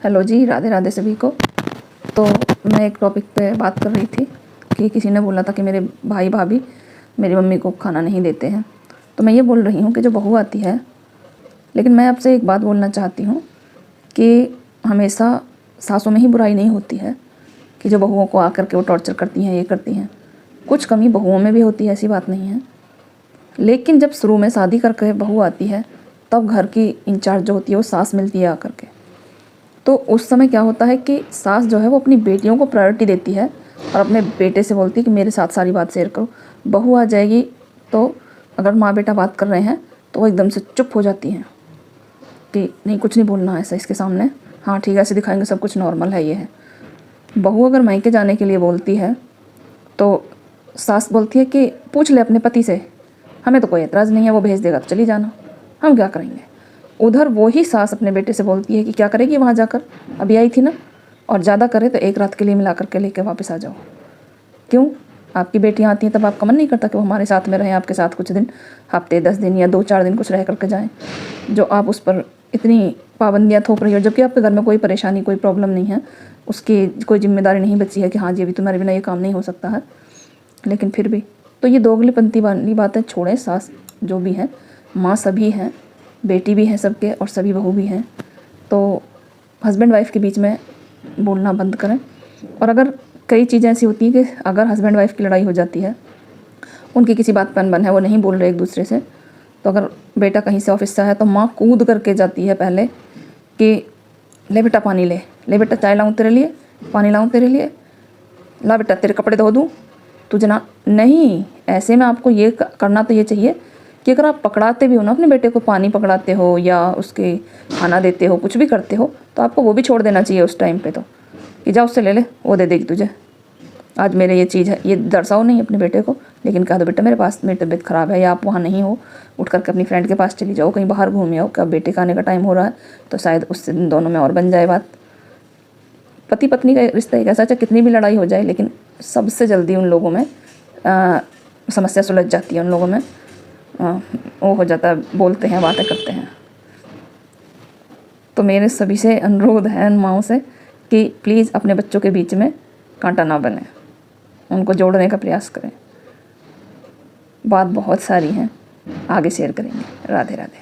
Hello जी, राधे राधे सभी को। तो मैं एक टॉपिक पे बात कर रही थी कि किसी ने बोला था कि मेरे भाई भाभी मेरी मम्मी को खाना नहीं देते हैं। तो मैं ये बोल रही हूँ कि जो बहू आती है, लेकिन मैं आपसे एक बात बोलना चाहती हूँ कि हमेशा सासों में ही बुराई नहीं होती है कि जो बहुओं को आकर के वो टॉर्चर करती हैं, ये करती हैं। कुछ कमी बहुओं में भी होती है, ऐसी बात नहीं है। लेकिन जब शुरू में शादी करके बहू आती है, तब घर की इंचार्ज जो होती है वो सास मिलती है आकर के। तो उस समय क्या होता है कि सास जो है वो अपनी बेटियों को प्रायोरिटी देती है और अपने बेटे से बोलती है कि मेरे साथ सारी बात शेयर करो। बहू आ जाएगी तो अगर माँ बेटा बात कर रहे हैं तो वो एकदम से चुप हो जाती हैं कि नहीं, कुछ नहीं बोलना ऐसा इसके सामने, हाँ ठीक है, ऐसे दिखाएंगे सब कुछ नॉर्मल है, ये है। बहू अगर मायके जाने के लिए बोलती है तो सास बोलती है कि पूछ ले अपने पति से, हमें तो कोई एतराज़ नहीं है, वो भेज देगा तो चली जाना, हम क्या करेंगे। उधर वो ही सास अपने बेटे से बोलती है कि क्या करेगी वहाँ जाकर, अभी आई थी ना, और ज़्यादा करे तो एक रात के लिए मिला करके लेके वापस आ जाओ। क्यों? आपकी बेटियाँ आती हैं तब आपका मन नहीं करता कि वो हमारे साथ में रहें, आपके साथ कुछ दिन, हफ्ते 10 दिन या 2-4 दिन कुछ रह करके जाएं, जो आप उस पर इतनी पाबंदियाँ थोप रही हो, जबकि आपके घर में कोई परेशानी, कोई प्रॉब्लम नहीं है, उसकी कोई जिम्मेदारी नहीं बची है कि हाँ जी अभी तुम्हारे बिना ये काम नहीं हो सकता है। लेकिन फिर भी तो ये दोगलीपंथी वाली बातें छोड़ें। सास जो भी है, माँ सभी हैं, बेटी भी है सबके और सभी बहू भी हैं। तो हस्बैंड वाइफ के बीच में बोलना बंद करें। और अगर कई चीज़ें ऐसी होती हैं कि अगर हस्बैंड वाइफ की लड़ाई हो जाती है, उनकी किसी बात पर अनबन है, वो नहीं बोल रहे एक दूसरे से, तो अगर बेटा कहीं से ऑफिस से है तो माँ कूद करके जाती है पहले कि ले बेटा पानी ले, ले बेटा चाय लाऊं तेरे लिए, पानी लाऊं तेरे लिए, ला बेटा तेरे कपड़े धो दूँ तुझे ना। नहीं, ऐसे में आपको ये करना तो ये चाहिए कि अगर आप पकड़ाते भी हो ना अपने बेटे को, पानी पकड़ाते हो या उसके खाना देते हो, कुछ भी करते हो, तो आपको वो भी छोड़ देना चाहिए उस टाइम पे, तो कि जा उससे ले ले, वो दे देगी तुझे, आज मेरे ये चीज़ है। ये दर्शाओ नहीं अपने बेटे को, लेकिन कह दो बेटा मेरे पास, मेरी तबीयत ख़राब है, या आप वहाँ नहीं हो, उठ करके अपनी फ्रेंड के पास चली जाओ, कहीं बाहर घूम आओ, कब बेटे का आने का टाइम हो रहा है, तो शायद उससे दोनों में और बन जाए बात। पति पत्नी का रिश्ता एक ऐसा, चाहे कितनी भी लड़ाई हो जाए, लेकिन सबसे जल्दी उन लोगों में समस्या सुलझ जाती है, उन लोगों में वो हो जाता है, बोलते हैं, बातें करते हैं। तो मेरे सभी से अनुरोध है उन माँओं से कि प्लीज़ अपने बच्चों के बीच में कांटा ना बने, उनको जोड़ने का प्रयास करें। बात बहुत सारी हैं, आगे शेयर करेंगे। राधे राधे।